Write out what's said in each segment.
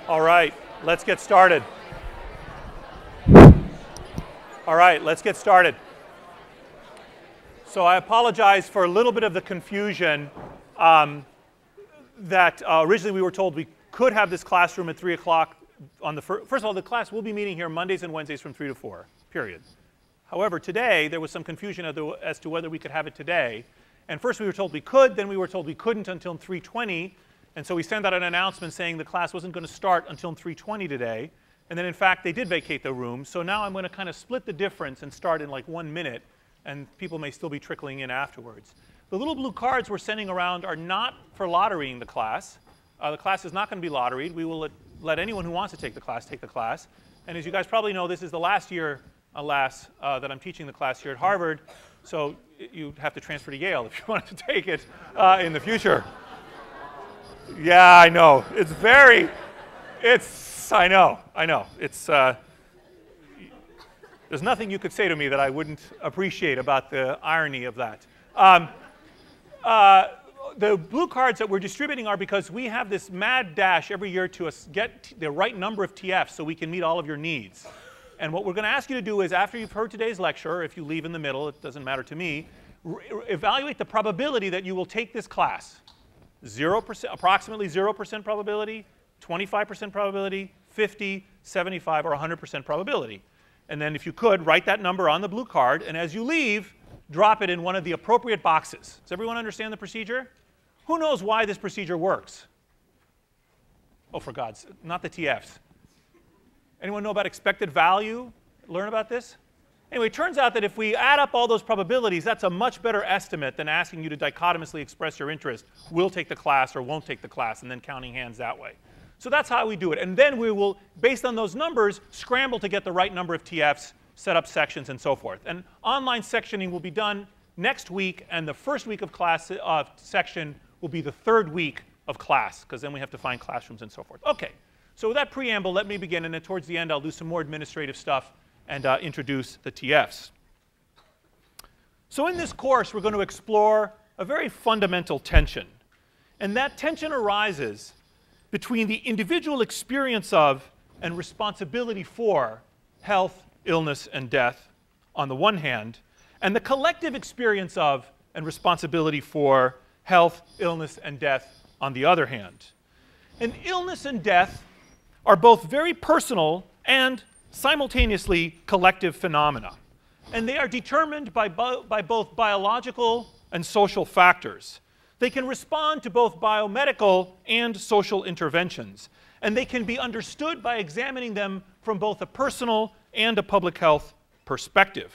All right, let's get started. All right, let's get started. So I apologize for a little bit of the confusion that originally we were told we could have this classroom at 3 o'clock on the first of all, the class will be meeting here Mondays and Wednesdays from 3 to 4, period. However, today there was some confusion as to whether we could have it today. And first we were told we could, then we were told we couldn't until 3:20. And so we sent out an announcement saying the class wasn't going to start until 3:20 today. And then in fact they did vacate the room. So now I'm going to kind of split the difference and start in like 1 minute. And people may still be trickling in afterwards. The little blue cards we're sending around are not for lotterying the class. The class is not going to be lotteried. We will let anyone who wants to take the class. And as you guys probably know, this is the last year, alas, that I'm teaching the class here at Harvard. So you'd have to transfer to Yale if you wanted to take it in the future. Yeah, I know. I know. There's nothing you could say to me that I wouldn't appreciate about the irony of that. The blue cards that we're distributing are because we have this mad dash every year to get the right number of TFs so we can meet all of your needs. And what we're going to ask you to do is, after you've heard today's lecture, if you leave in the middle, it doesn't matter to me, evaluate the probability that you will take this class. 0%, approximately 0% probability, 25% probability, 50, 75, or 100% probability. And then if you could, write that number on the blue card, and as you leave, drop it in one of the appropriate boxes. Does everyone understand the procedure? Who knows why this procedure works? Oh, for God's sake, not the TFs. Anyone know about expected value? Learn about this? Anyway, it turns out that if we add up all those probabilities, that's a much better estimate than asking you to dichotomously express your interest, will take the class or won't take the class, and then counting hands that way. So that's how we do it. And then we will, based on those numbers, scramble to get the right number of TFs, set up sections, and so forth. And online sectioning will be done next week, and the first week of class section will be the third week of class, because then we have to find classrooms and so forth. OK, so with that preamble, let me begin. And then towards the end, I'll do some more administrative stuff and introduce the TFs. So in this course, we're going to explore a very fundamental tension. And that tension arises between the individual experience of and responsibility for health, illness, and death on the one hand, and the collective experience of and responsibility for health, illness, and death on the other hand. And illness and death are both very personal and simultaneously collective phenomena. And they are determined by both biological and social factors. They can respond to both biomedical and social interventions. And they can be understood by examining them from both a personal and a public health perspective.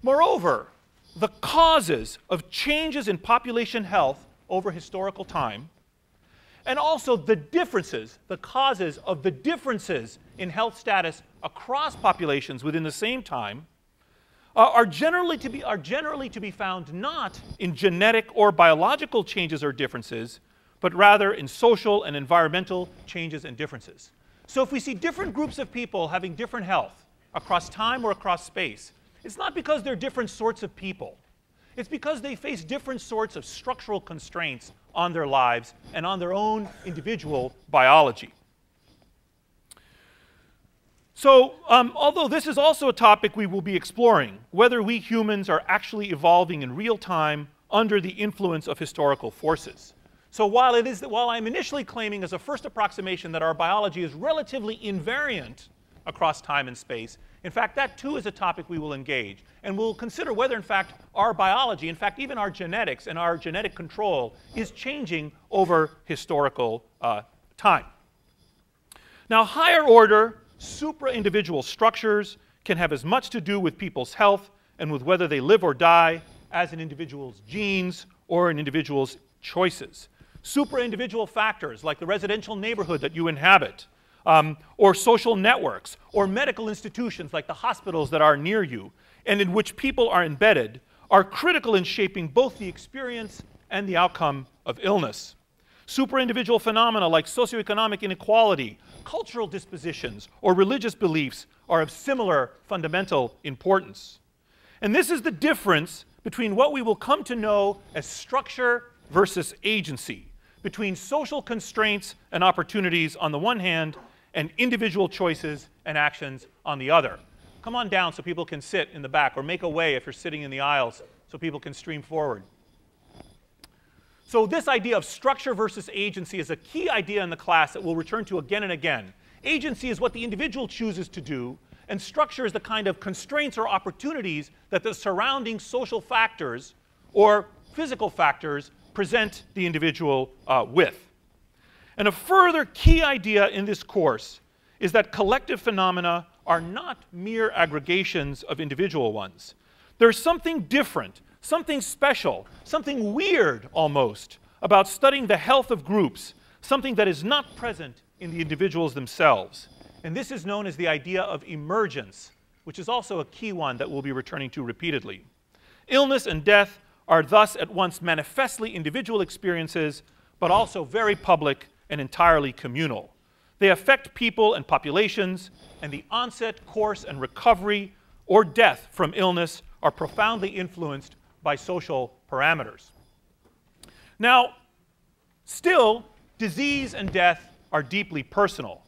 Moreover, the causes of changes in population health over historical time, and also the differences, the causes of the differences in health status across populations within the same time, are generally to be found not in genetic or biological changes or differences, but rather in social and environmental changes and differences. So if we see different groups of people having different health across time or across space, it's not because they're different sorts of people. It's because they face different sorts of structural constraints on their lives and on their own individual biology. So, although this is also a topic we will be exploring, whether we humans are actually evolving in real time under the influence of historical forces. So while I'm initially claiming as a first approximation that our biology is relatively invariant across time and space, in fact, that too is a topic we will engage. And we'll consider whether, in fact, our biology, in fact, even our genetics and our genetic control is changing over historical time. Now, higher order, supra-individual structures can have as much to do with people's health and with whether they live or die as an individual's genes or an individual's choices. Supra-individual factors like the residential neighborhood that you inhabit, or social networks, or medical institutions like the hospitals that are near you, and in which people are embedded, are critical in shaping both the experience and the outcome of illness. Superindividual phenomena like socioeconomic inequality, cultural dispositions, or religious beliefs are of similar fundamental importance. And this is the difference between what we will come to know as structure versus agency, between social constraints and opportunities on the one hand and individual choices and actions on the other. Come on down so people can sit in the back, or make a way if you're sitting in the aisles so people can stream forward. So this idea of structure versus agency is a key idea in the class that we'll return to again and again. Agency is what the individual chooses to do, and structure is the kind of constraints or opportunities that the surrounding social factors or physical factors present the individual with. And a further key idea in this course is that collective phenomena are not mere aggregations of individual ones. There's something different, something special, something weird almost about studying the health of groups, something that is not present in the individuals themselves. And this is known as the idea of emergence, which is also a key one that we'll be returning to repeatedly. Illness and death are thus at once manifestly individual experiences, but also very public and entirely communal. They affect people and populations, and the onset, course, and recovery or death from illness are profoundly influenced by social parameters. Now, still, disease and death are deeply personal.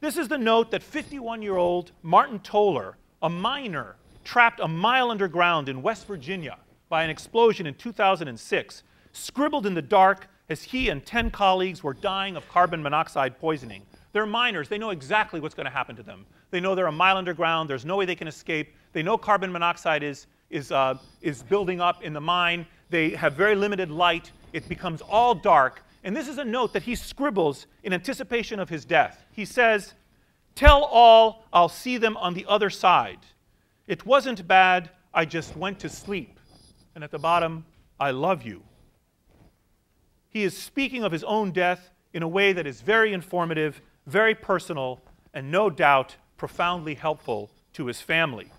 This is the note that 51-year-old Martin Toller, a miner trapped a mile underground in West Virginia by an explosion in 2006, scribbled in the dark as he and 10 colleagues were dying of carbon monoxide poisoning. They're miners. They know exactly what's going to happen to them. They know they're a mile underground. There's no way they can escape. They know carbon monoxide is building up in the mine. They have very limited light. It becomes all dark. And this is a note that he scribbles in anticipation of his death. He says, "Tell all I'll see them on the other side. It wasn't bad. I just went to sleep." And at the bottom, "I love you." He is speaking of his own death in a way that is very informative, very personal, and no doubt profoundly helpful to his family.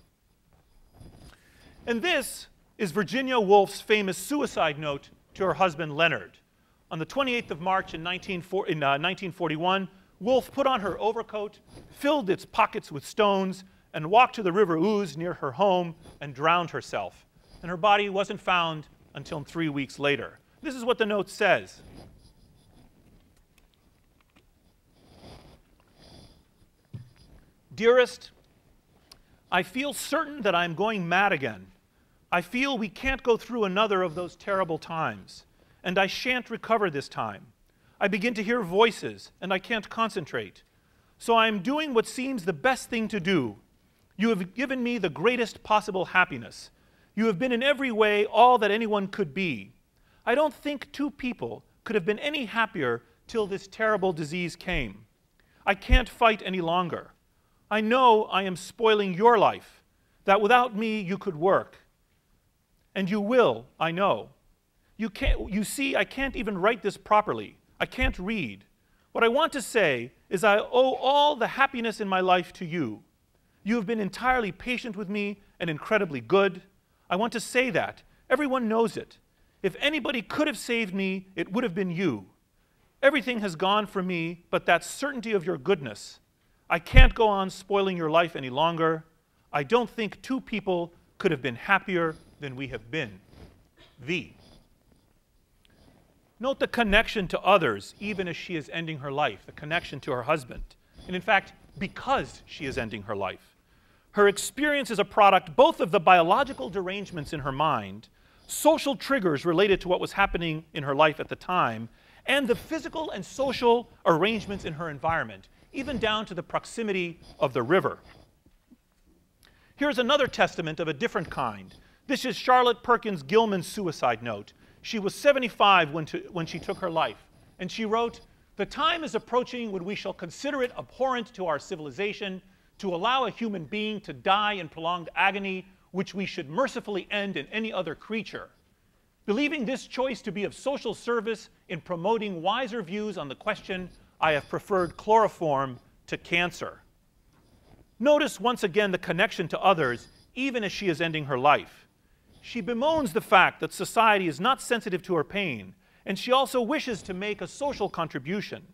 And this is Virginia Woolf's famous suicide note to her husband Leonard. On the 28th of March in 1941, Woolf put on her overcoat, filled its pockets with stones, and walked to the River Ouse near her home and drowned herself. And her body wasn't found until 3 weeks later. This is what the note says. "Dearest, I feel certain that I'm going mad again. I feel we can't go through another of those terrible times, and I shan't recover this time. I begin to hear voices, and I can't concentrate. So I am doing what seems the best thing to do. You have given me the greatest possible happiness. You have been in every way all that anyone could be. I don't think two people could have been any happier till this terrible disease came. I can't fight any longer. I know I am spoiling your life, that without me you could work. And you will, I know. You see, I can't even write this properly. I can't read. What I want to say is I owe all the happiness in my life to you. You have been entirely patient with me and incredibly good. I want to say that. Everyone knows it. If anybody could have saved me, it would have been you. Everything has gone from me but that certainty of your goodness. I can't go on spoiling your life any longer. I don't think two people could have been happier than we have been. V." Note the connection to others, even as she is ending her life, the connection to her husband. And in fact, because she is ending her life. Her experience is a product both of the biological derangements in her mind, social triggers related to what was happening in her life at the time, and the physical and social arrangements in her environment, even down to the proximity of the river. Here's another testament of a different kind. This is Charlotte Perkins Gilman's suicide note. She was 75 when she took her life, and she wrote, "The time is approaching when we shall consider it abhorrent to our civilization to allow a human being to die in prolonged agony, which we should mercifully end in any other creature. Believing this choice to be of social service in promoting wiser views on the question, I have preferred chloroform to cancer." Notice once again the connection to others, even as she is ending her life. She bemoans the fact that society is not sensitive to her pain, and she also wishes to make a social contribution.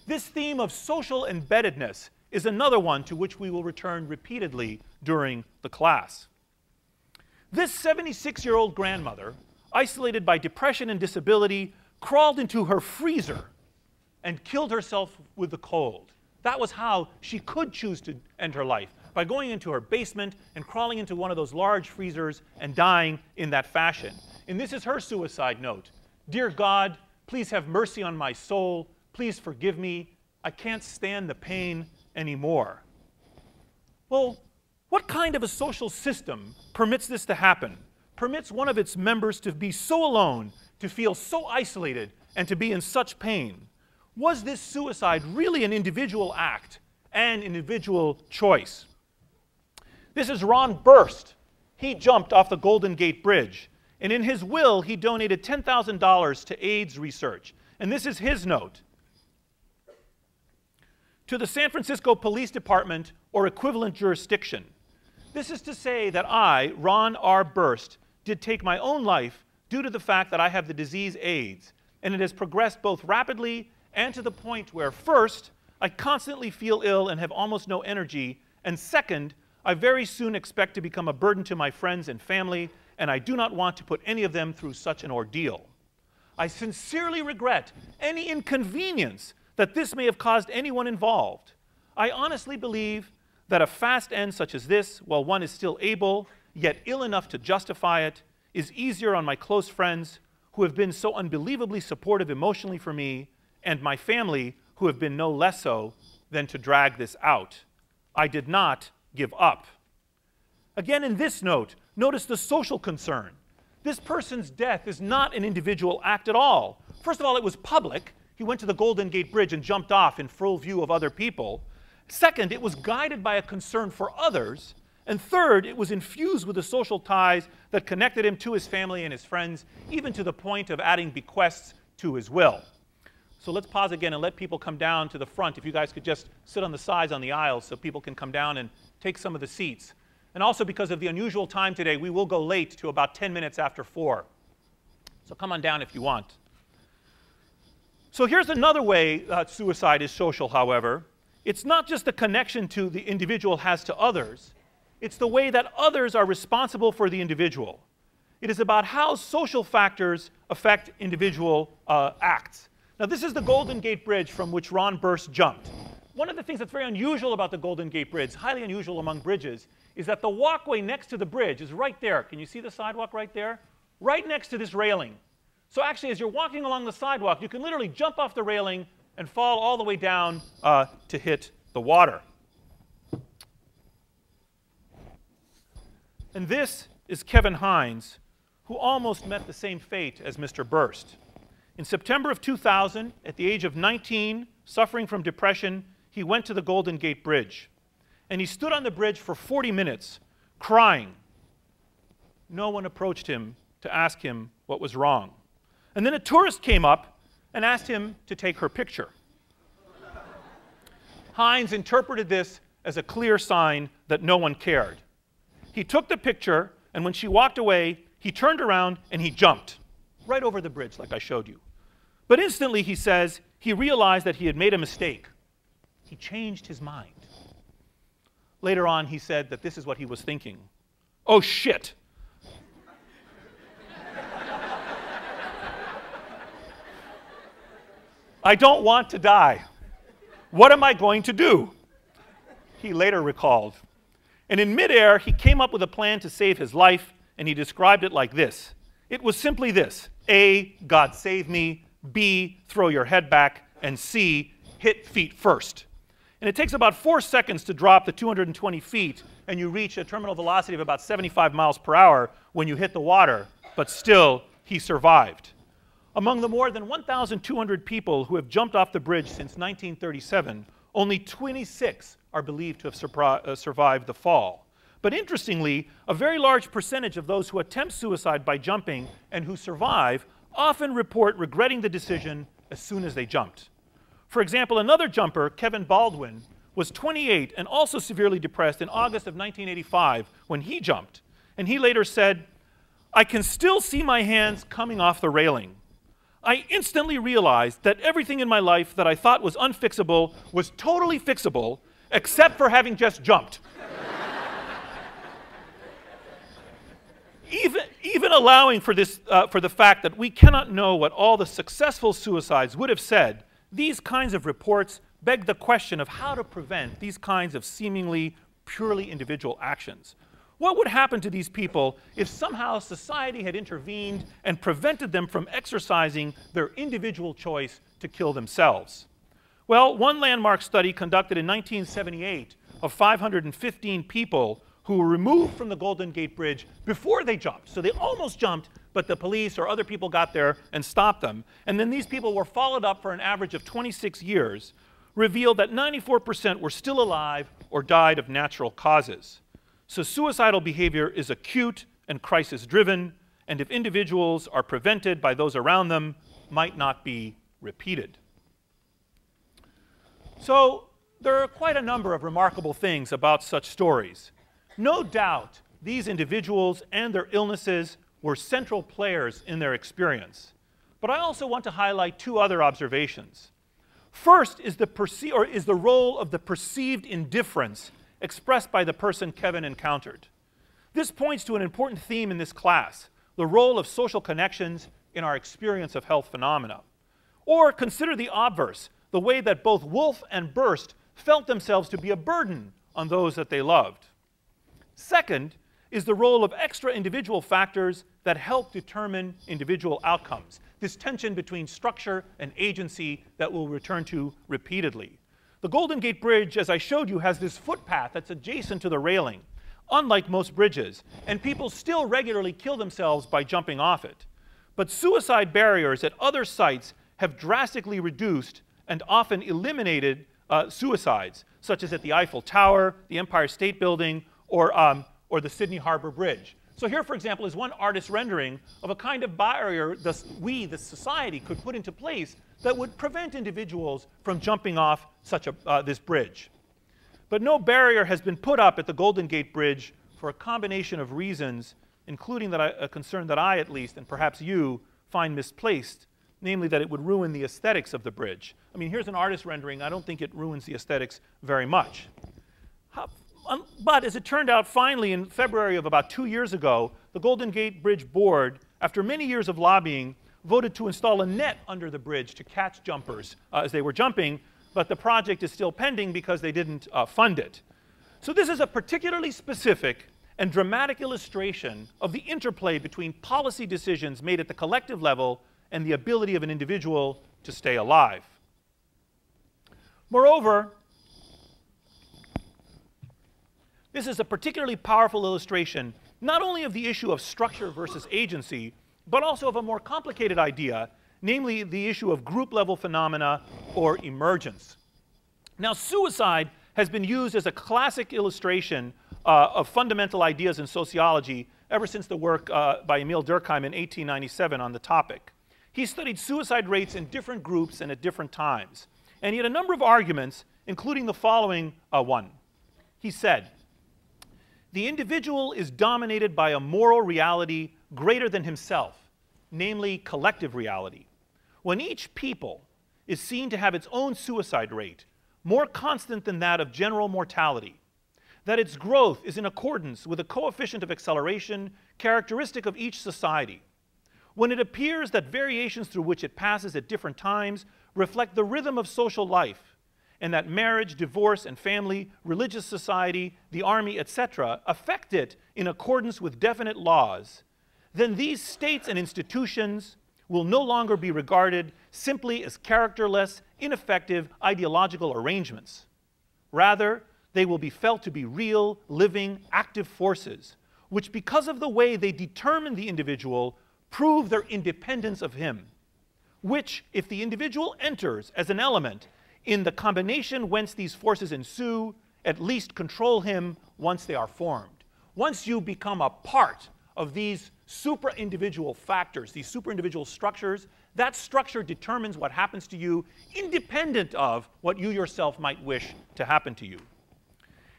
This theme of social embeddedness is another one to which we will return repeatedly during the class. This 76-year-old grandmother, isolated by depression and disability, crawled into her freezer and killed herself with the cold. That was how she could choose to end her life, by going into her basement and crawling into one of those large freezers and dying in that fashion. And this is her suicide note. Dear God, please have mercy on my soul. Please forgive me. I can't stand the pain anymore. Well, what kind of a social system permits this to happen? Permits one of its members to be so alone, to feel so isolated, and to be in such pain? Was this suicide really an individual act, an individual choice? This is Ron Burst. He jumped off the Golden Gate Bridge, and in his will, he donated $10,000 to AIDS research. And this is his note. To the San Francisco Police Department or equivalent jurisdiction. This is to say that I, Ron R. Burst, did take my own life due to the fact that I have the disease AIDS, and it has progressed both rapidly and to the point where, first, I constantly feel ill and have almost no energy, and second, I very soon expect to become a burden to my friends and family, and I do not want to put any of them through such an ordeal. I sincerely regret any inconvenience that this may have caused anyone involved. I honestly believe that a fast end such as this, while one is still able, yet ill enough to justify it, is easier on my close friends who have been so unbelievably supportive emotionally for me, and my family who have been no less so, than to drag this out. I did not give up. Again, in this note, notice the social concern. This person's death is not an individual act at all. First of all, it was public. He went to the Golden Gate Bridge and jumped off in full view of other people. Second, it was guided by a concern for others. And third, it was infused with the social ties that connected him to his family and his friends, even to the point of adding bequests to his will. So let's pause again and let people come down to the front. If you guys could just sit on the sides on the aisles so people can come down and take some of the seats. And also, because of the unusual time today, we will go late to about 10 minutes after 4. So come on down if you want. So here's another way that suicide is social, however. It's not just the connection to the individual has to others. It's the way that others are responsible for the individual. It is about how social factors affect individual acts. Now, this is the Golden Gate Bridge from which Ron Burst jumped. One of the things that's very unusual about the Golden Gate Bridge, highly unusual among bridges, is that the walkway next to the bridge is right there. Can you see the sidewalk right there? Right next to this railing. So actually, as you're walking along the sidewalk, you can literally jump off the railing and fall all the way down to hit the water. And this is Kevin Hines, who almost met the same fate as Mr. Burst. In September of 2000, at the age of 19, suffering from depression, he went to the Golden Gate Bridge. And he stood on the bridge for 40 minutes, crying. No one approached him to ask him what was wrong. And then a tourist came up and asked him to take her picture. Hines interpreted this as a clear sign that no one cared. He took the picture, and when she walked away, he turned around and he jumped right over the bridge, like I showed you. But instantly, he says, he realized that he had made a mistake. He changed his mind. Later on, he said that this is what he was thinking. Oh, shit. I don't want to die. What am I going to do? He later recalled. And in midair, he came up with a plan to save his life, and he described it like this. It was simply this. A, God save me. B, throw your head back. And C, hit feet first. And it takes about 4 seconds to drop the 220 feet, and you reach a terminal velocity of about 75 miles per hour when you hit the water, but still, he survived. Among the more than 1,200 people who have jumped off the bridge since 1937, only 26 are believed to have survived the fall. But interestingly, a very large percentage of those who attempt suicide by jumping and who survive often report regretting the decision as soon as they jumped. For example, another jumper, Kevin Baldwin, was 28 and also severely depressed in August of 1985 when he jumped. And he later said, "I can still see my hands coming off the railing. I instantly realized that everything in my life that I thought was unfixable was totally fixable, except for having just jumped." Even allowing for this, for the fact that we cannot know what all the successful suicides would have said, these kinds of reports beg the question of how to prevent these kinds of seemingly purely individual actions. What would happen to these people if somehow society had intervened and prevented them from exercising their individual choice to kill themselves? Well, one landmark study conducted in 1978 of 515 people who were removed from the Golden Gate Bridge before they jumped. So they almost jumped, but the police or other people got there and stopped them. And then these people were followed up for an average of 26 years, revealed that 94% were still alive or died of natural causes. So suicidal behavior is acute and crisis-driven, and if individuals are prevented by those around them, might not be repeated. So there are quite a number of remarkable things about such stories. No doubt, these individuals and their illnesses were central players in their experience. But I also want to highlight two other observations. First is the role of the perceived indifference expressed by the person Kevin encountered. This points to an important theme in this class, the role of social connections in our experience of health phenomena. Or consider the obverse, the way that both Wolf and Burst felt themselves to be a burden on those that they loved. Second is the role of extra individual factors that help determine individual outcomes, this tension between structure and agency that we'll return to repeatedly. The Golden Gate Bridge, as I showed you, has this footpath that's adjacent to the railing, unlike most bridges, and people still regularly kill themselves by jumping off it. But suicide barriers at other sites have drastically reduced and often eliminated suicides, such as at the Eiffel Tower, the Empire State Building, or the Sydney Harbor Bridge. So here, for example, is one artist's rendering of a kind of barrier we, the society, could put into place that would prevent individuals from jumping off this bridge. But no barrier has been put up at the Golden Gate Bridge for a combination of reasons, including a concern that I, at least, and perhaps you, find misplaced, namely that it would ruin the aesthetics of the bridge. I mean, here's an artist rendering. I don't think it ruins the aesthetics very much. But as it turned out, finally, in February of about 2 years ago, the Golden Gate Bridge Board, after many years of lobbying, voted to install a net under the bridge to catch jumpers as they were jumping, but the project is still pending because they didn't fund it. So this is a particularly specific and dramatic illustration of the interplay between policy decisions made at the collective level and the ability of an individual to stay alive. Moreover, this is a particularly powerful illustration not only of the issue of structure versus agency, but also of a more complicated idea, namely the issue of group-level phenomena or emergence. Now, suicide has been used as a classic illustration of fundamental ideas in sociology ever since the work by Emil Durkheim in 1897 on the topic. He studied suicide rates in different groups and at different times. And he had a number of arguments, including the following one. He said, "The individual is dominated by a moral reality greater than himself, namely collective reality. When each people is seen to have its own suicide rate, more constant than that of general mortality, that its growth is in accordance with a coefficient of acceleration characteristic of each society, when it appears that variations through which it passes at different times reflect the rhythm of social life, and that marriage, divorce, and family, religious society, the army, etc., affect it in accordance with definite laws, then these states and institutions will no longer be regarded simply as characterless, ineffective, ideological arrangements. Rather, they will be felt to be real, living, active forces, which, because of the way they determine the individual, prove their independence of him, which, if the individual enters as an element in the combination whence these forces ensue, at least control him once they are formed." Once you become a part of these supra-individual factors, these supra-individual structures, that structure determines what happens to you independent of what you yourself might wish to happen to you.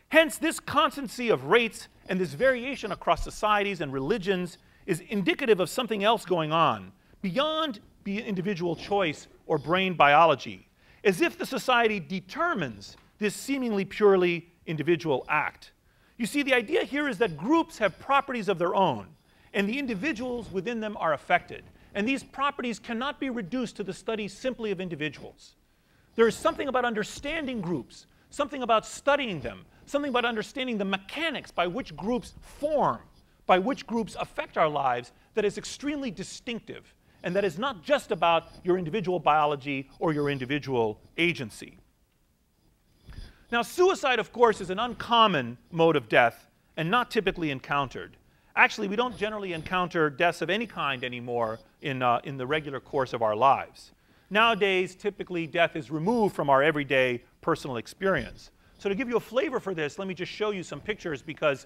Hence, this constancy of rates and this variation across societies and religions is indicative of something else going on beyond the individual choice or brain biology, as if the society determines this seemingly purely individual act. You see, the idea here is that groups have properties of their own, and the individuals within them are affected. And these properties cannot be reduced to the study simply of individuals. There is something about understanding groups, something about studying them, something about understanding the mechanics by which groups form, by which groups affect our lives, that is extremely distinctive, and that is not just about your individual biology or your individual agency. Now, suicide, of course, is an uncommon mode of death and not typically encountered. Actually, we don't generally encounter deaths of any kind anymore in the regular course of our lives. Nowadays, typically, death is removed from our everyday personal experience. So to give you a flavor for this, let me just show you some pictures, because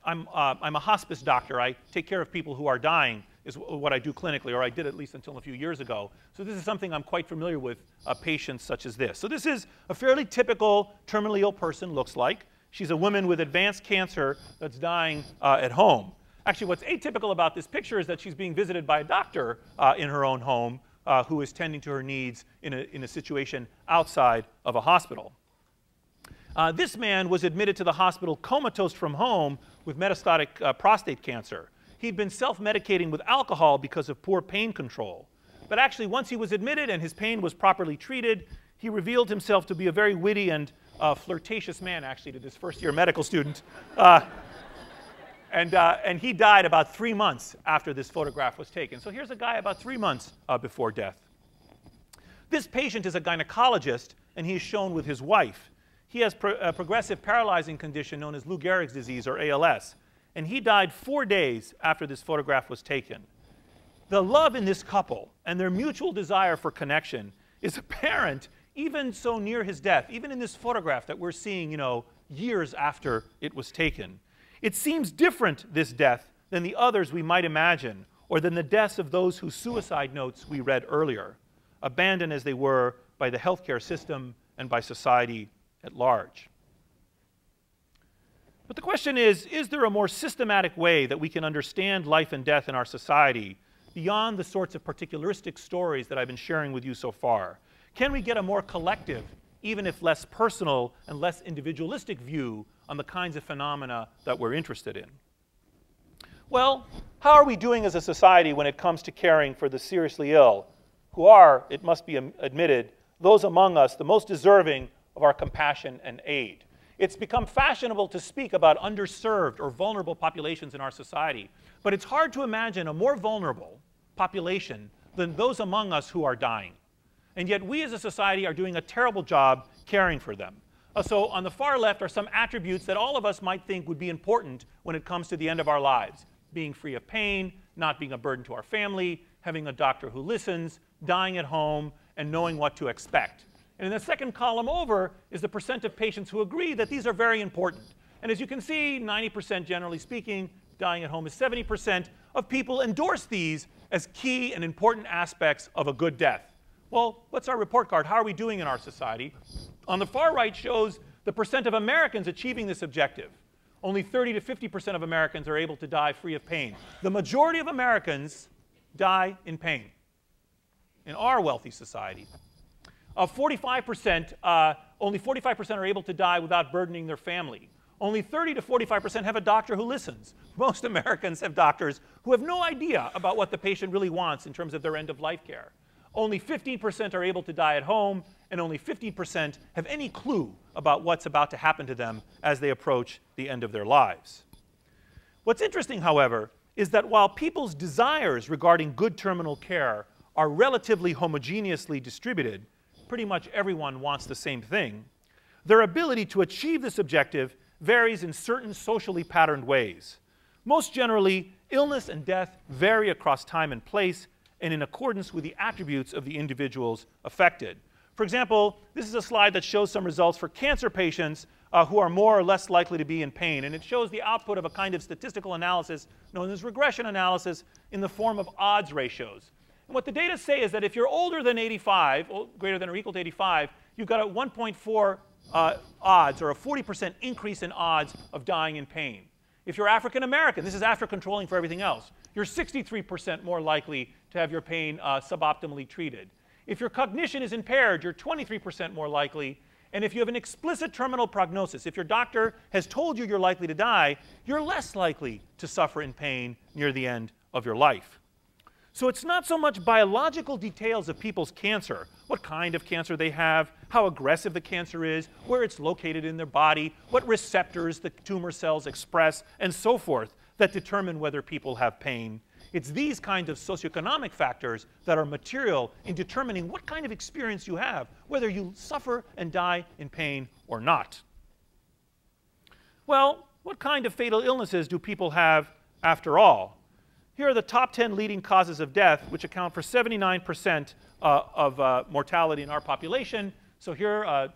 I'm a hospice doctor. I take care of people who are dying, is what I do clinically, or I did at least until a few years ago. So this is something I'm quite familiar with, patients such as this. So this is a fairly typical terminally ill person, looks like. She's a woman with advanced cancer that's dying at home. Actually, what's atypical about this picture is that she's being visited by a doctor in her own home who is tending to her needs in a situation outside of a hospital. This man was admitted to the hospital comatose from home with metastatic prostate cancer. He'd been self-medicating with alcohol because of poor pain control. But actually, once he was admitted and his pain was properly treated, he revealed himself to be a very witty and flirtatious man, actually, to this first-year medical student. And he died about 3 months after this photograph was taken. So here's a guy about 3 months before death. This patient is a gynecologist, and he is shown with his wife. He has a progressive paralyzing condition known as Lou Gehrig's disease, or ALS. And he died 4 days after this photograph was taken. The love in this couple and their mutual desire for connection is apparent even so near his death, even in this photograph that we're seeing, years after it was taken. It seems different, this death, than the others we might imagine, or than the deaths of those whose suicide notes we read earlier, abandoned as they were by the healthcare system and by society at large. But the question is there a more systematic way that we can understand life and death in our society beyond the sorts of particularistic stories that I've been sharing with you so far? Can we get a more collective, even if less personal and less individualistic view on the kinds of phenomena that we're interested in? Well, how are we doing as a society when it comes to caring for the seriously ill, who are, it must be admitted, those among us the most deserving of our compassion and aid? It's become fashionable to speak about underserved or vulnerable populations in our society, but it's hard to imagine a more vulnerable population than those among us who are dying. And yet we as a society are doing a terrible job caring for them. So on the far left are some attributes that all of us might think would be important when it comes to the end of our lives. Being free of pain, not being a burden to our family, having a doctor who listens, dying at home, and knowing what to expect. And in the second column over is the percent of patients who agree that these are very important. And as you can see, 90% generally speaking, dying at home is 70% of people endorse these as key and important aspects of a good death. Well, what's our report card? How are we doing in our society? On the far right shows the percent of Americans achieving this objective. Only 30 to 50% of Americans are able to die free of pain. The majority of Americans die in pain in our wealthy society. Of 45%, only 45% are able to die without burdening their family. Only 30 to 45% have a doctor who listens. Most Americans have doctors who have no idea about what the patient really wants in terms of their end-of-life care. Only 15% are able to die at home, and only 15% have any clue about what's about to happen to them as they approach the end of their lives. What's interesting, however, is that while people's desires regarding good terminal care are relatively homogeneously distributed, pretty much everyone wants the same thing, their ability to achieve this objective varies in certain socially patterned ways. Most generally, illness and death vary across time and place and in accordance with the attributes of the individuals affected. For example, this is a slide that shows some results for cancer patients who are more or less likely to be in pain. And it shows the output of a kind of statistical analysis known as regression analysis in the form of odds ratios. And what the data say is that if you're older than 85, greater than or equal to 85, you've got a 1.4 odds, or a 40% increase in odds of dying in pain. If you're African American, this is after controlling for everything else, you're 63% more likely to have your pain suboptimally treated. If your cognition is impaired, you're 23% more likely. And if you have an explicit terminal prognosis, if your doctor has told you you're likely to die, you're less likely to suffer in pain near the end of your life. So it's not so much biological details of people's cancer, what kind of cancer they have, how aggressive the cancer is, where it's located in their body, what receptors the tumor cells express, and so forth, that determine whether people have pain. It's these kinds of socioeconomic factors that are material in determining what kind of experience you have, whether you suffer and die in pain or not. Well, what kind of fatal illnesses do people have after all? Here are the top 10 leading causes of death, which account for 79% of mortality in our population. So here,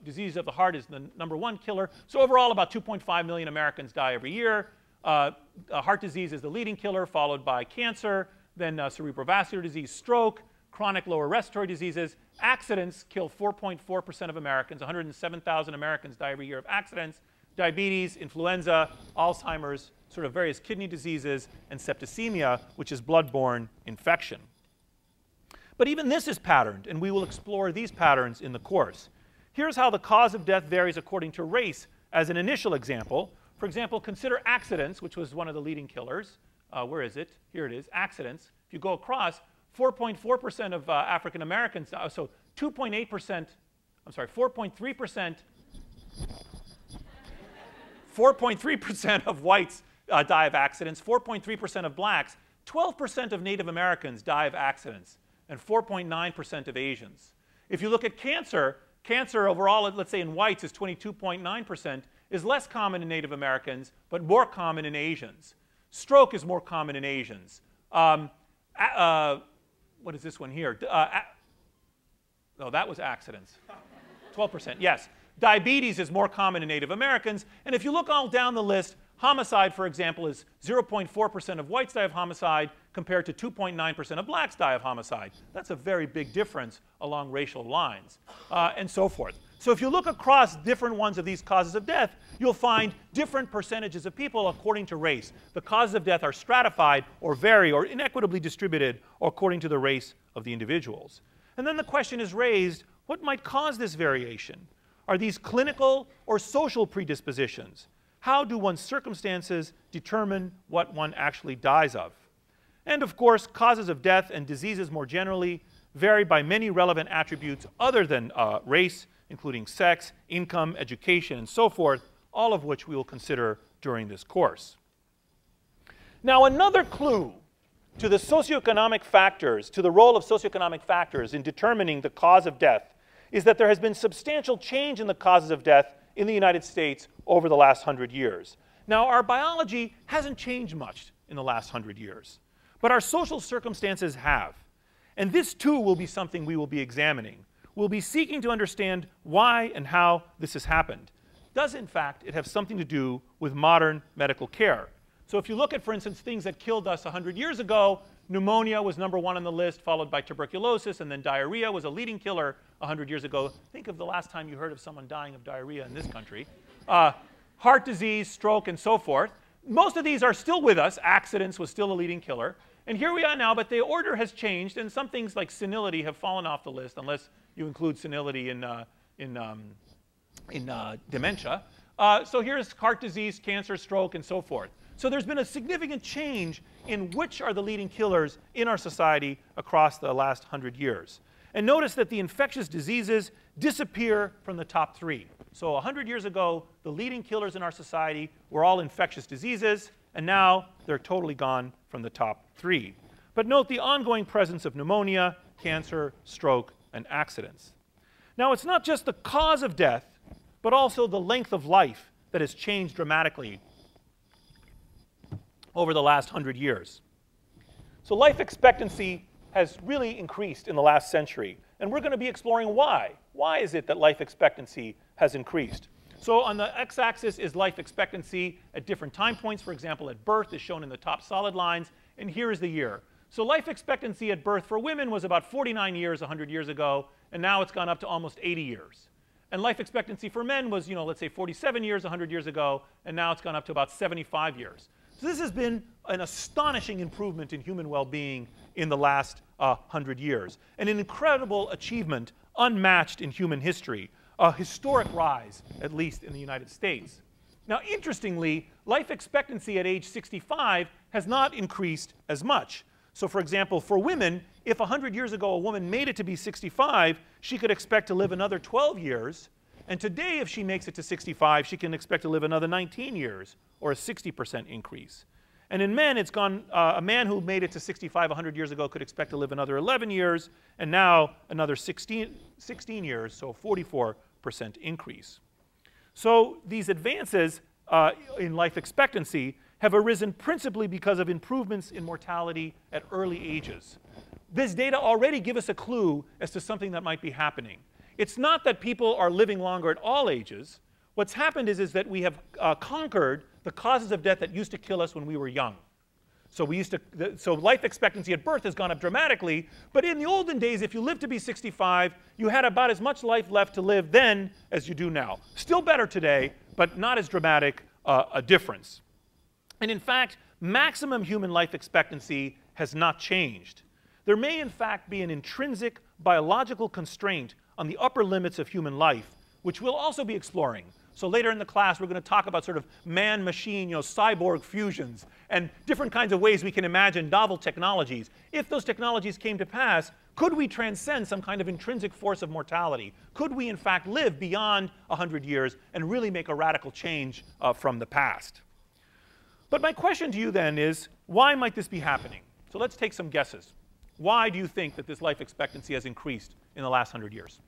disease of the heart is the #1 killer. So overall, about 2.5 million Americans die every year. Heart disease is the leading killer, followed by cancer, then cerebrovascular disease, stroke, chronic lower respiratory diseases. Accidents kill 4.4% of Americans. 107,000 Americans die every year of accidents. Diabetes, influenza, Alzheimer's, sort of various kidney diseases, and septicemia, which is blood-borne infection. But even this is patterned, and we will explore these patterns in the course. Here's how the cause of death varies according to race as an initial example. For example, consider accidents, which was one of the leading killers. Where is it? Here it is, accidents. If you go across, 4.4% of African Americans, so 2.8%, I'm sorry, 4.3%, 4.3% of whites die of accidents, 4.3% of blacks, 12% of Native Americans die of accidents, and 4.9% of Asians. If you look at cancer, cancer overall, let's say in whites, is 22.9%, is less common in Native Americans, but more common in Asians. Stroke is more common in Asians. What is this one here? No, that was accidents. 12%, yes. Diabetes is more common in Native Americans. And if you look all down the list, homicide, for example, is 0.4% of whites die of homicide compared to 2.9% of blacks die of homicide. That's a very big difference along racial lines, and so forth. So if you look across different ones of these causes of death, you'll find different percentages of people according to race. The causes of death are stratified or vary or inequitably distributed according to the race of the individuals. And then the question is raised, what might cause this variation? Are these clinical or social predispositions? How do one's circumstances determine what one actually dies of? And of course, causes of death and diseases more generally vary by many relevant attributes other than race, including sex, income, education, and so forth, all of which we will consider during this course. Now, another clue to the socioeconomic factors, to the role of socioeconomic factors in determining the cause of death, is that there has been substantial change in the causes of death in the United States over the last 100 years. Now, our biology hasn't changed much in the last 100 years, but our social circumstances have. And this, too, will be something we will be examining. We'll be seeking to understand why and how this has happened. Does, in fact, it have something to do with modern medical care? So if you look at, for instance, things that killed us 100 years ago, pneumonia was #1 on the list, followed by tuberculosis, and then diarrhea was a leading killer 100 years ago. Think of the last time you heard of someone dying of diarrhea in this country. Heart disease, stroke, and so forth. Most of these are still with us. Accidents was still a leading killer. And here we are now, but the order has changed, and some things like senility have fallen off the list, unless you include senility in dementia. So here's heart disease, cancer, stroke, and so forth. So there's been a significant change in which are the leading killers in our society across the last 100 years. And notice that the infectious diseases disappear from the top 3. So 100 years ago, the leading killers in our society were all infectious diseases, and now they're totally gone from the top 3. But note the ongoing presence of pneumonia, cancer, stroke, and accidents. Now, it's not just the cause of death, but also the length of life that has changed dramatically over the last 100 years. So life expectancy has really increased in the last century, and we're going to be exploring why. Why is it that life expectancy has increased? So on the x-axis is life expectancy at different time points. For example, at birth is shown in the top solid lines, and here is the year. So life expectancy at birth for women was about 49 years 100 years ago, and now it's gone up to almost 80 years. And life expectancy for men was, let's say 47 years 100 years ago, and now it's gone up to about 75 years. So this has been an astonishing improvement in human well-being in the last 100 years, and an incredible achievement unmatched in human history. a historic rise, at least in the United States. Now, interestingly, life expectancy at age 65 has not increased as much. So, for example, for women, if 100 years ago a woman made it to be 65, she could expect to live another 12 years. And today, if she makes it to 65, she can expect to live another 19 years, or a 60% increase. And in men, it's gone, a man who made it to 65 100 years ago could expect to live another 11 years, and now another 16 years, so a 44% increase. So these advances in life expectancy have arisen principally because of improvements in mortality at early ages. This data already give us a clue as to something that might be happening. It's not that people are living longer at all ages. What's happened is that we have conquered the causes of death that used to kill us when we were young. So life expectancy at birth has gone up dramatically, but in the olden days, if you lived to be 65, you had about as much life left to live then as you do now. Still better today, but not as dramatic a difference. And in fact, maximum human life expectancy has not changed. There may in fact be an intrinsic biological constraint on the upper limits of human life, which we'll also be exploring. So later in the class, we're going to talk about sort of man-machine, cyborg fusions, and different kinds of ways we can imagine novel technologies. If those technologies came to pass, could we transcend some kind of intrinsic force of mortality? Could we, in fact, live beyond 100 years and really make a radical change from the past? But my question to you then is, why might this be happening? So let's take some guesses. Why do you think that this life expectancy has increased in the last 100 years?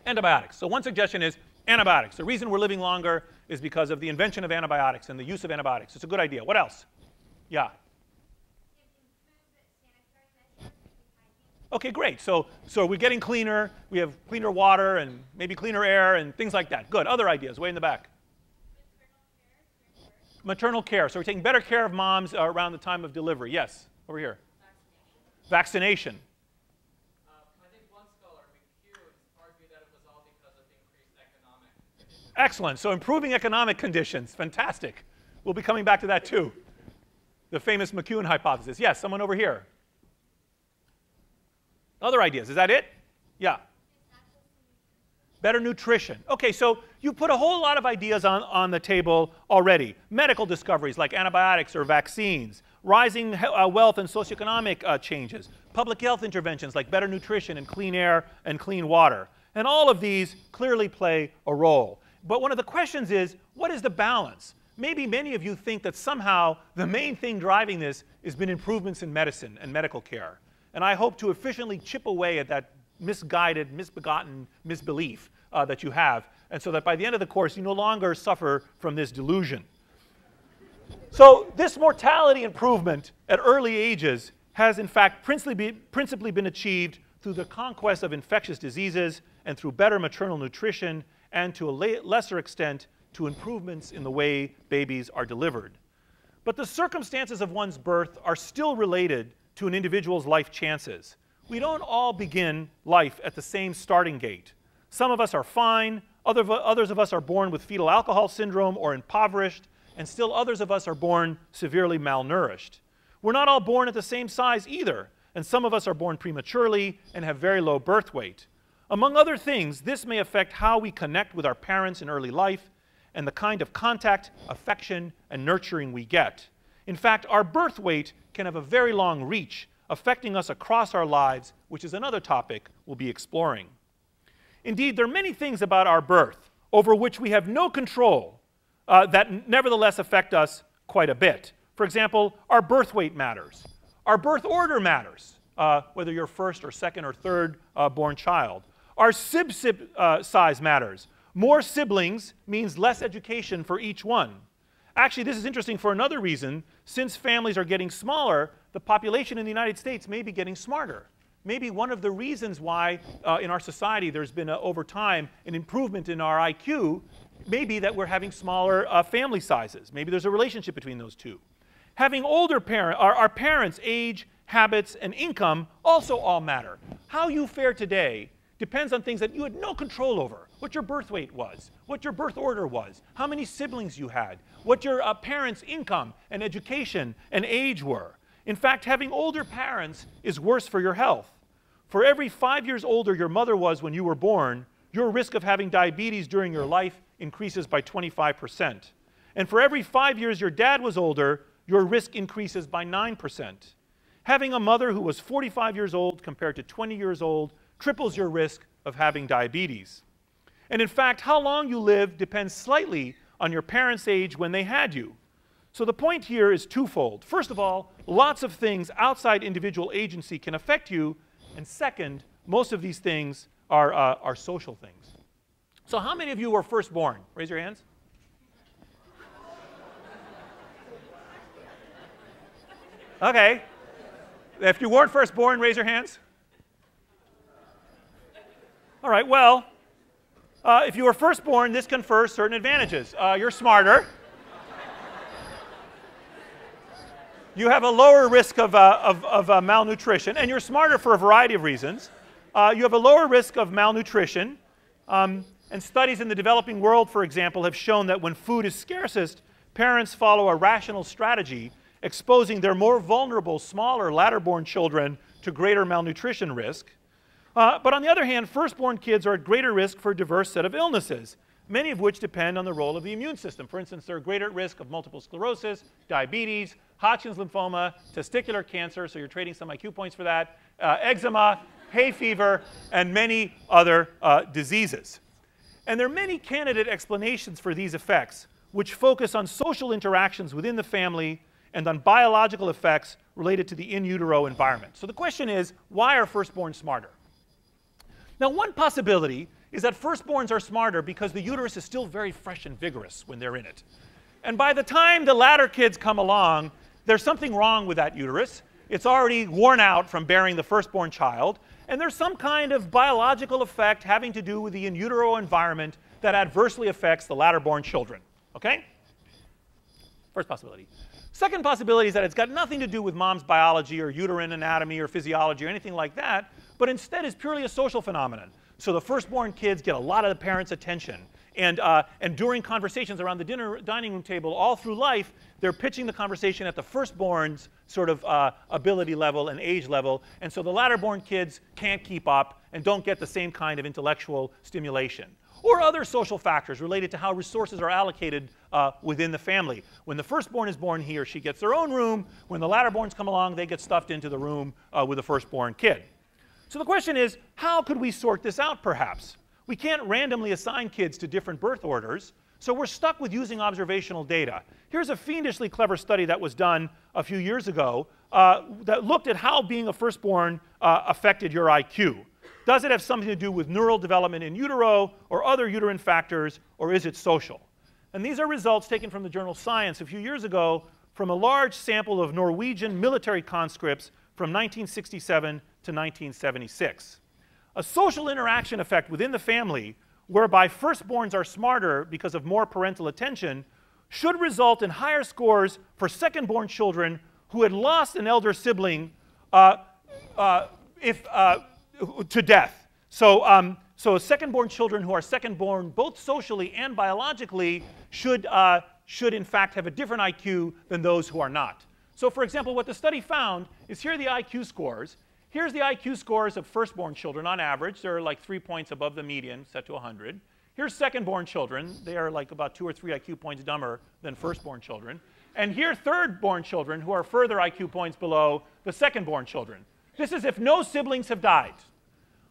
Antibiotics. So one suggestion is antibiotics. The reason we're living longer is because of the invention of antibiotics and the use of antibiotics. It's a good idea. What else? Yeah. Okay, great. So we're getting cleaner. We have cleaner water and maybe cleaner air and things like that. Good. Other ideas way in the back. Maternal care. So we're taking better care of moms around the time of delivery. Yes, over here. Vaccination. I think one scholar, McHugh, argued that it was all because of increased economic conditions. Excellent. So improving economic conditions. Fantastic. We'll be coming back to that too. The famous McEwen hypothesis. Yes, someone over here. Other ideas. Is that it? Yeah. Better nutrition. Okay, so you put a whole lot of ideas on the table already. Medical discoveries like antibiotics or vaccines, rising wealth and socioeconomic changes, public health interventions like better nutrition and clean air and clean water. And all of these clearly play a role. But one of the questions is, what is the balance? Maybe many of you think that somehow the main thing driving this has been improvements in medicine and medical care. And I hope to efficiently chip away at that misguided, misbegotten misbelief that you have, and so that by the end of the course, you no longer suffer from this delusion. So this mortality improvement at early ages has, in fact, principally been achieved through the conquest of infectious diseases and through better maternal nutrition and, to a lesser extent, to improvements in the way babies are delivered. But the circumstances of one's birth are still related to an individual's life chances. We don't all begin life at the same starting gate. Some of us are fine, others of us are born with fetal alcohol syndrome or impoverished, and still others of us are born severely malnourished. We're not all born at the same size either, and some of us are born prematurely and have very low birth weight. Among other things, this may affect how we connect with our parents in early life and the kind of contact, affection, and nurturing we get. In fact, our birth weight can have a very long reach, affecting us across our lives, which is another topic we'll be exploring. Indeed, there are many things about our birth over which we have no control that nevertheless affect us quite a bit. For example, our birth weight matters. Our birth order matters, whether you're first or second or third born child. Our sib size matters. More siblings means less education for each one. Actually, this is interesting for another reason. Since families are getting smaller, the population in the United States may be getting smarter. Maybe one of the reasons why in our society there's been, over time, an improvement in our IQ may be that we're having smaller family sizes. Maybe there's a relationship between those two. Having older parents, our parents' age, habits, and income also all matter. How you fare today depends on things that you had no control over. What your birth weight was, what your birth order was, how many siblings you had, what your parents' income and education and age were. In fact, having older parents is worse for your health. For every 5 years older your mother was when you were born, your risk of having diabetes during your life increases by 25%. And for every 5 years your dad was older, your risk increases by 9%. Having a mother who was 45 years old compared to 20 years old triples your risk of having diabetes. And in fact, how long you live depends slightly on your parents' age when they had you. So the point here is twofold. First of all, lots of things outside individual agency can affect you. And second, most of these things are social things. So how many of you were firstborn? Raise your hands. Okay. If you weren't firstborn, raise your hands. All right, well, if you were firstborn, this confers certain advantages. You're smarter. You have a lower risk of malnutrition, and you're smarter for a variety of reasons. You have a lower risk of malnutrition, and studies in the developing world, for example, have shown that when food is scarcest, parents follow a rational strategy, exposing their more vulnerable, smaller, latter-born children to greater malnutrition risk. But on the other hand, firstborn kids are at greater risk for a diverse set of illnesses, many of which depend on the role of the immune system. For instance, they're greater at risk of multiple sclerosis, diabetes, Hodgkin's lymphoma, testicular cancer, so you're trading some IQ points for that, eczema, hay fever, and many other diseases. And there are many candidate explanations for these effects, which focus on social interactions within the family and on biological effects related to the in utero environment. So the question is, why are firstborn smarter? Now, one possibility is that firstborns are smarter because the uterus is still very fresh and vigorous when they're in it. And by the time the latter kids come along, there's something wrong with that uterus. It's already worn out from bearing the firstborn child, and there's some kind of biological effect having to do with the in utero environment that adversely affects the latter-born children. Okay? First possibility. Second possibility is that it's got nothing to do with mom's biology or uterine anatomy or physiology or anything like that, but instead is purely a social phenomenon. So the firstborn kids get a lot of the parents' attention. And during conversations around the dining room table all through life, they're pitching the conversation at the firstborn's sort of ability level and age level. And so the latter-born kids can't keep up and don't get the same kind of intellectual stimulation. Or other social factors related to how resources are allocated within the family. When the firstborn is born, he or she gets their own room. When the latter-borns come along, they get stuffed into the room with the firstborn kid. So the question is, how could we sort this out, perhaps? We can't randomly assign kids to different birth orders, so we're stuck with using observational data. Here's a fiendishly clever study that was done a few years ago that looked at how being a firstborn affected your IQ. Does it have something to do with neural development in utero or other uterine factors, or is it social? And these are results taken from the journal Science a few years ago from a large sample of Norwegian military conscripts from 1967 to 1976. A social interaction effect within the family, whereby firstborns are smarter because of more parental attention, should result in higher scores for secondborn children who had lost an elder sibling to death. So secondborn children who are secondborn both socially and biologically should in fact have a different IQ than those who are not. So for example, what the study found is here are the IQ scores. Here's the IQ scores of firstborn children on average. They're like 3 points above the median, set to 100. Here's secondborn children. They are like about 2 or 3 IQ points dumber than firstborn children. And here thirdborn children who are further IQ points below the secondborn children. This is if no siblings have died.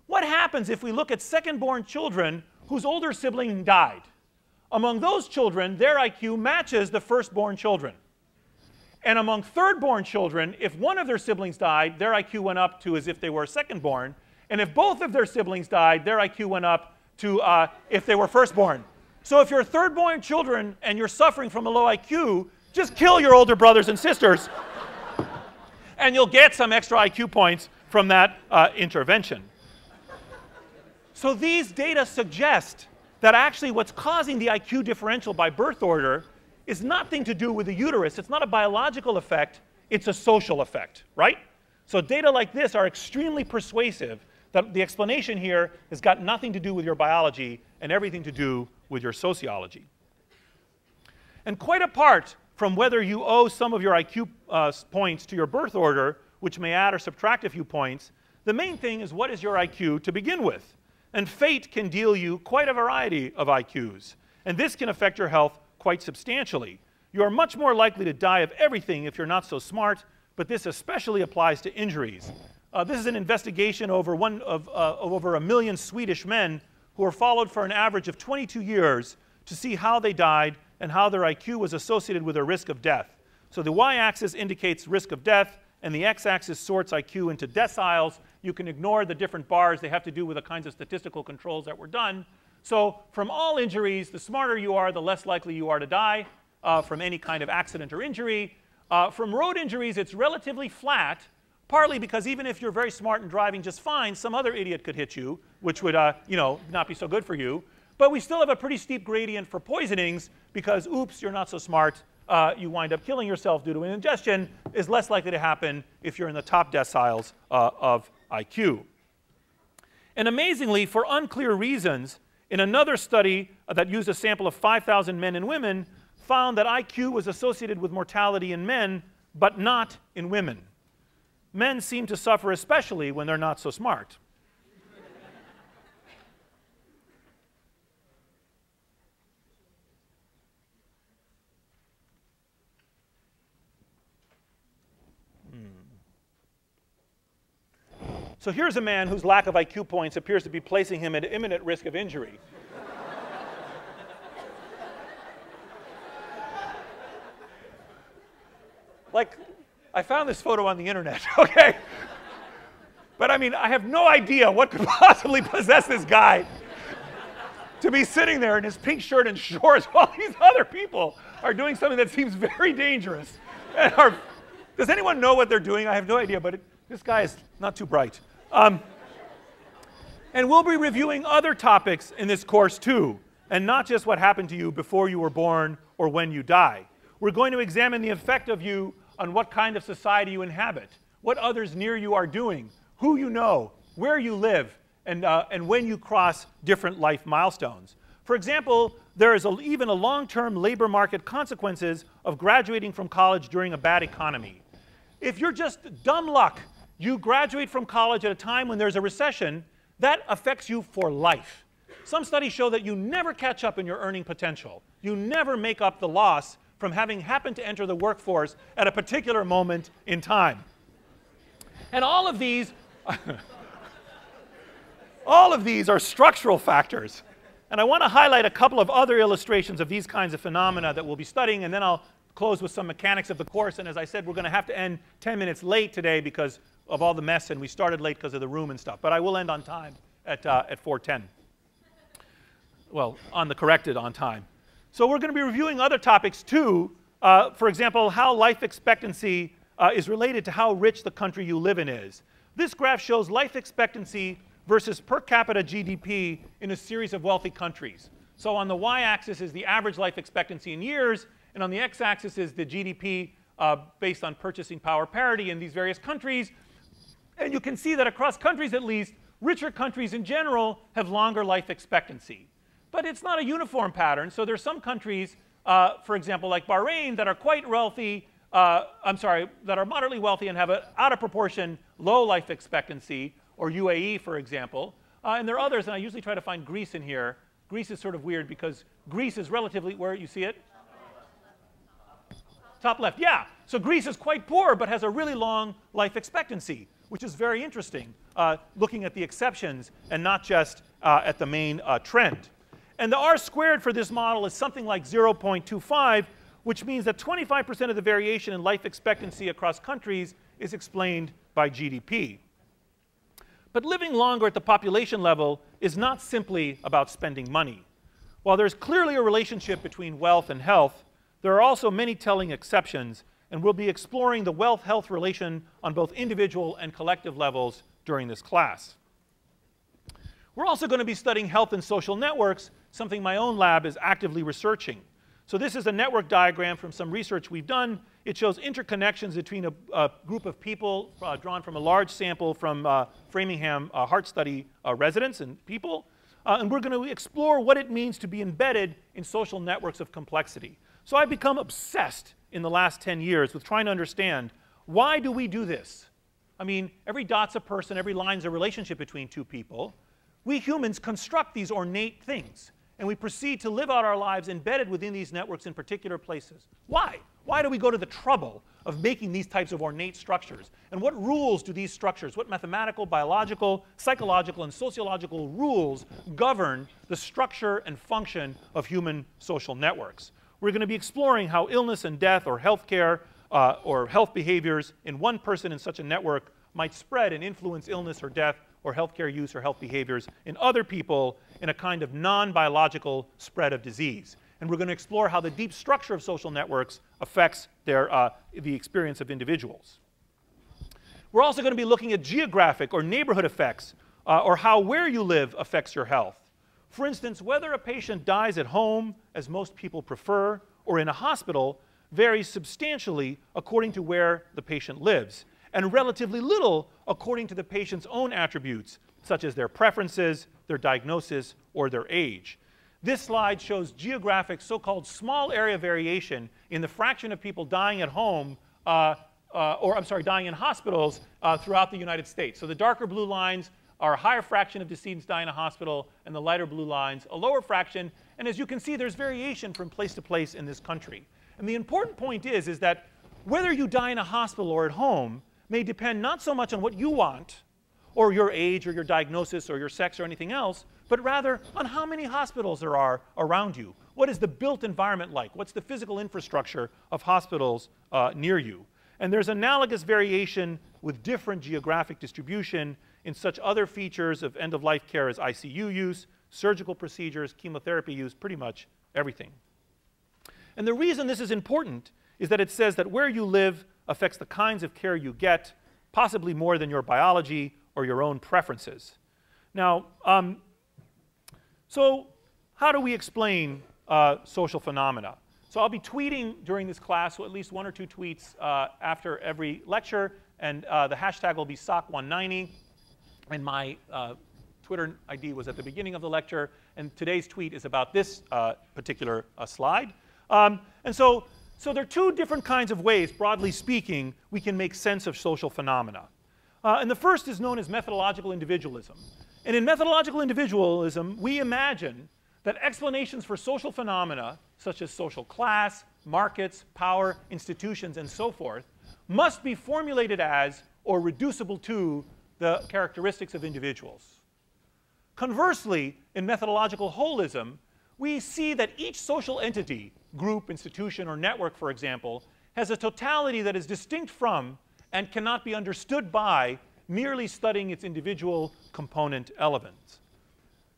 What happens if we look at secondborn children whose older sibling died? Among those children, their IQ matches the firstborn children. And among thirdborn children, if one of their siblings died, their IQ went up to as if they were secondborn. And if both of their siblings died, their IQ went up to if they were firstborn. So if you're thirdborn children and you're suffering from a low IQ, just kill your older brothers and sisters. And you'll get some extra IQ points from that intervention. So these data suggest that actually what's causing the IQ differential by birth order is nothing to do with the uterus. It's not a biological effect. It's a social effect, right? So data like this are extremely persuasive that the explanation here has got nothing to do with your biology and everything to do with your sociology. And quite apart from whether you owe some of your IQ points to your birth order, which may add or subtract a few points, the main thing is what is your IQ to begin with. And fate can deal you quite a variety of IQs. And this can affect your health quite substantially. You are much more likely to die of everything if you're not so smart, but this especially applies to injuries. This is an investigation over over 1 million Swedish men who were followed for an average of 22 years to see how they died and how their IQ was associated with a risk of death. So the y-axis indicates risk of death, and the x-axis sorts IQ into deciles. You can ignore the different bars. They have to do with the kinds of statistical controls that were done. So from all injuries, the smarter you are, the less likely you are to die from any kind of accident or injury. From road injuries, it's relatively flat, partly because even if you're very smart and driving just fine, some other idiot could hit you, which would not be so good for you. But we still have a pretty steep gradient for poisonings because, oops, you're not so smart. You wind up killing yourself due to an ingestion is less likely to happen if you're in the top deciles of IQ. And amazingly, for unclear reasons, in another study that used a sample of 5,000 men and women, found that IQ was associated with mortality in men, but not in women. Men seem to suffer especially when they're not so smart. So here's a man whose lack of IQ points appears to be placing him at imminent risk of injury. Like, I found this photo on the internet, okay? But I mean, I have no idea what could possibly possess this guy to be sitting there in his pink shirt and shorts while these other people are doing something that seems very dangerous. And does anyone know what they're doing? I have no idea, but this guy is not too bright. And we'll be reviewing other topics in this course too, and not just what happened to you before you were born or when you die. We're going to examine the effect of you on what kind of society you inhabit, what others near you are doing, who you know, where you live, and when you cross different life milestones. For example, there is even a long-term labor market consequences of graduating from college during a bad economy. If you're just dumb luck, you graduate from college at a time when there's a recession, that affects you for life. Some studies show that you never catch up in your earning potential. You never make up the loss from having happened to enter the workforce at a particular moment in time. And all of these are structural factors. And I want to highlight a couple of other illustrations of these kinds of phenomena that we'll be studying, and then I'll close with some mechanics of the course. And as I said, we're going to have to end 10 minutes late today because of all the mess, and we started late because of the room and stuff. But I will end on time at 4:10. Well, on the corrected on time. So we're going to be reviewing other topics too. For example, how life expectancy is related to how rich the country you live in is. This graph shows life expectancy versus per capita GDP in a series of wealthy countries. So on the y-axis is the average life expectancy in years, and on the x-axis is the GDP based on purchasing power parity in these various countries. And you can see that across countries at least, richer countries in general have longer life expectancy. But it's not a uniform pattern. So there's some countries, for example, like Bahrain, that are quite wealthy, that are moderately wealthy and have an out of proportion low life expectancy, or UAE, for example. And there are others, and I usually try to find Greece in here. Greece is sort of weird because Greece is relatively, where you see it? Top left, yeah. So Greece is quite poor, but has a really long life expectancy, which is very interesting, looking at the exceptions and not just at the main trend. And the R squared for this model is something like 0.25, which means that 25% of the variation in life expectancy across countries is explained by GDP. But living longer at the population level is not simply about spending money. While there's clearly a relationship between wealth and health, there are also many telling exceptions, and we'll be exploring the wealth-health relation on both individual and collective levels during this class. We're also going to be studying health and social networks, something my own lab is actively researching. So this is a network diagram from some research we've done. It shows interconnections between a group of people drawn from a large sample from Framingham Heart Study residents and people. And we're going to explore what it means to be embedded in social networks of complexity. So I've become obsessed in the last 10 years with trying to understand, why do we do this? I mean, every dot's a person, every line's a relationship between two people. We humans construct these ornate things, and we proceed to live out our lives embedded within these networks in particular places. Why? Why do we go to the trouble of making these types of ornate structures? And what rules do these structures, what mathematical, biological, psychological, and sociological rules govern the structure and function of human social networks? We're going to be exploring how illness and death or healthcare or health behaviors in one person in such a network might spread and influence illness or death or healthcare use or health behaviors in other people in a kind of non-biological spread of disease. And we're going to explore how the deep structure of social networks affects the experience of individuals. We're also going to be looking at geographic or neighborhood effects, or how where you live affects your health. For instance, whether a patient dies at home, as most people prefer, or in a hospital varies substantially according to where the patient lives, and relatively little according to the patient's own attributes, such as their preferences, their diagnosis, or their age. This slide shows geographic so-called small area variation in the fraction of people dying at home, dying in hospitals throughout the United States. So the darker blue lines are a higher fraction of decedents die in a hospital, and the lighter blue lines a lower fraction. And as you can see, there's variation from place to place in this country. And the important point is that whether you die in a hospital or at home may depend not so much on what you want, or your age, or your diagnosis, or your sex, or anything else, but rather on how many hospitals there are around you. What is the built environment like? What's the physical infrastructure of hospitals near you? And there's analogous variation with different geographic distribution in such other features of end-of-life care as ICU use, surgical procedures, chemotherapy use, pretty much everything. And the reason this is important is that it says that where you live affects the kinds of care you get, possibly more than your biology or your own preferences. Now, so how do we explain social phenomena? So I'll be tweeting during this class, so at least 1 or 2 tweets after every lecture, and the hashtag will be SOC190, and my Twitter ID was at the beginning of the lecture, and today's tweet is about this particular slide. And so there are 2 different kinds of ways, broadly speaking, we can make sense of social phenomena. And the first is known as methodological individualism. And in methodological individualism, we imagine that explanations for social phenomena, such as social class, markets, power, institutions, and so forth, must be formulated as or reducible to the characteristics of individuals. Conversely, in methodological holism, we see that each social entity, group, institution, or network, for example, has a totality that is distinct from and cannot be understood by merely studying its individual component elements.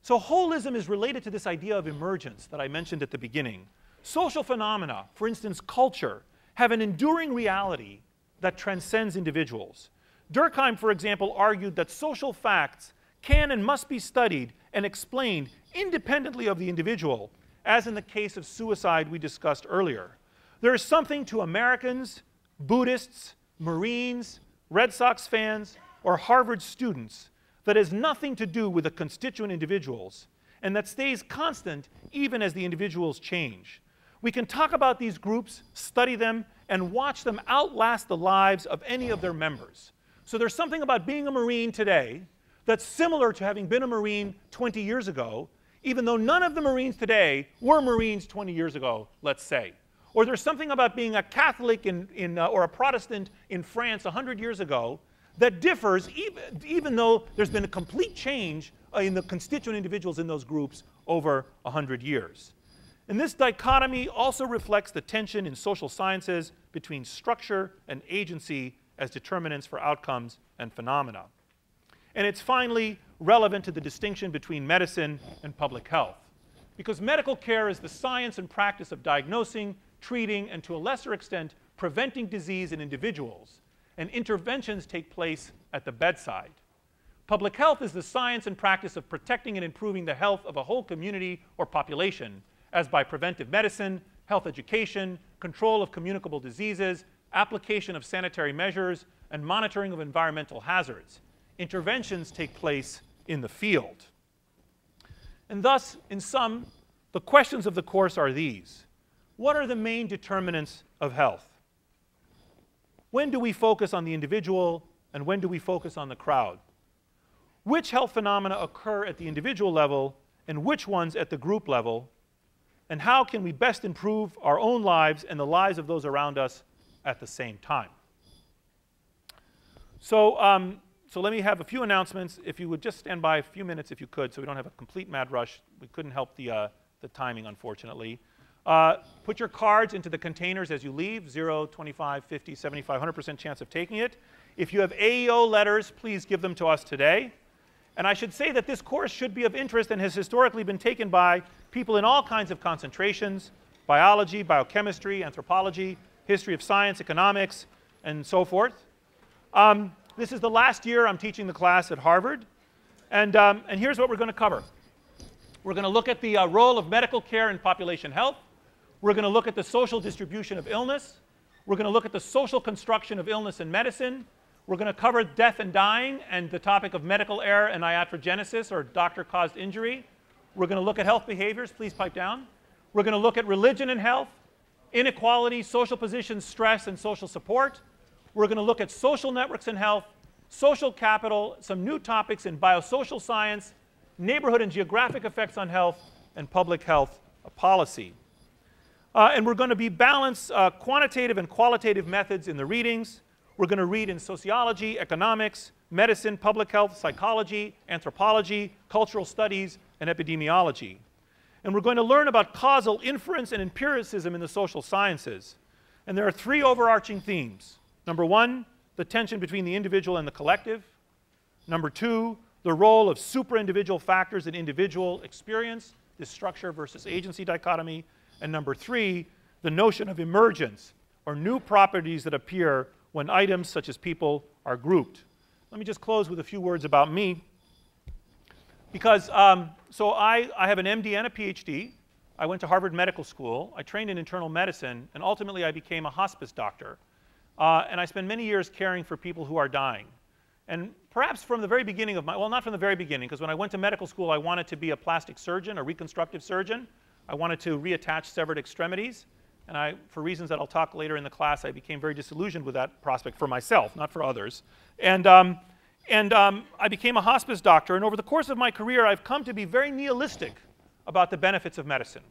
So holism is related to this idea of emergence that I mentioned at the beginning. Social phenomena, for instance culture, have an enduring reality that transcends individuals. Durkheim, for example, argued that social facts can and must be studied and explained independently of the individual, as in the case of suicide we discussed earlier. There is something to Americans, Buddhists, Marines, Red Sox fans, or Harvard students that has nothing to do with the constituent individuals, and that stays constant even as the individuals change. We can talk about these groups, study them, and watch them outlast the lives of any of their members. So there's something about being a Marine today that's similar to having been a Marine 20 years ago, even though none of the Marines today were Marines 20 years ago, let's say. Or there's something about being a Catholic or a Protestant in France 100 years ago that differs even though there's been a complete change in the constituent individuals in those groups over 100 years. And this dichotomy also reflects the tension in social sciences between structure and agency as determinants for outcomes and phenomena. And it's finally relevant to the distinction between medicine and public health, because medical care is the science and practice of diagnosing, treating, and to a lesser extent, preventing disease in individuals, and interventions take place at the bedside. Public health is the science and practice of protecting and improving the health of a whole community or population, as by preventive medicine, health education, control of communicable diseases, application of sanitary measures, and monitoring of environmental hazards. Interventions take place in the field. And thus, in sum, the questions of the course are these. What are the main determinants of health? When do we focus on the individual and when do we focus on the crowd? Which health phenomena occur at the individual level and which ones at the group level? And how can we best improve our own lives and the lives of those around us at the same time? So let me have a few announcements. If you would just stand by a few minutes if you could, so we don't have a complete mad rush. We couldn't help the timing, unfortunately. Put your cards into the containers as you leave, 0, 25, 50, 75, 100% chance of taking it. If you have AEO letters, please give them to us today. And I should say that this course should be of interest and has historically been taken by people in all kinds of concentrations: biology, biochemistry, anthropology, history of science, economics, and so forth. This is the last year I'm teaching the class at Harvard. And here's what we're going to cover. We're going to look at the role of medical care in population health. We're going to look at the social distribution of illness. We're going to look at the social construction of illness and medicine. We're going to cover death and dying and the topic of medical error and iatrogenesis, or doctor-caused injury. We're going to look at health behaviors. Please pipe down. We're going to look at religion and health, inequality, social positions, stress, and social support. We're going to look at social networks in health, social capital, some new topics in biosocial science, neighborhood and geographic effects on health, and public health policy. And we're going to be balance quantitative and qualitative methods in the readings. We're going to read in sociology, economics, medicine, public health, psychology, anthropology, cultural studies, and epidemiology. And we're going to learn about causal inference and empiricism in the social sciences. And there are three overarching themes. Number one, the tension between the individual and the collective. Number two, the role of super-individual factors in individual experience, this structure versus agency dichotomy. And number three, the notion of emergence, or new properties that appear when items such as people are grouped. Let me just close with a few words about me. Because, so I have an MD and a PhD. I went to Harvard Medical School. I trained in internal medicine, and ultimately I became a hospice doctor. And I spent many years caring for people who are dying. And perhaps from the very beginning of my, well, not from the very beginning, because when I went to medical school, I wanted to be a plastic surgeon, a reconstructive surgeon. I wanted to reattach severed extremities. And for reasons that I'll talk later in the class, I became very disillusioned with that prospect for myself, not for others. And I became a hospice doctor. And over the course of my career, I've come to be very nihilistic about the benefits of medicine,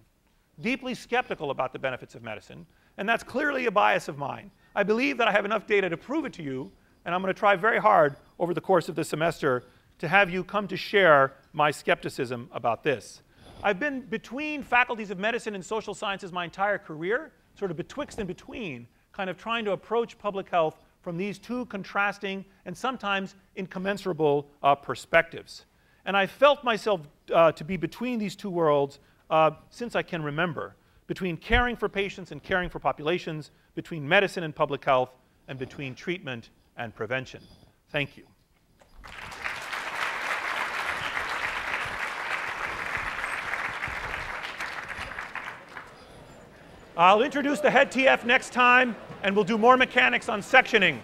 deeply skeptical about the benefits of medicine. And that's clearly a bias of mine. I believe that I have enough data to prove it to you, and I'm going to try very hard over the course of the semester to have you come to share my skepticism about this. I've been between faculties of medicine and social sciences my entire career, sort of betwixt and between, kind of trying to approach public health from these two contrasting and sometimes incommensurable perspectives. And I felt myself to be between these two worlds since I can remember, between caring for patients and caring for populations, between medicine and public health, and between treatment and prevention. Thank you. I'll introduce the head TF next time, and we'll do more mechanics on sectioning.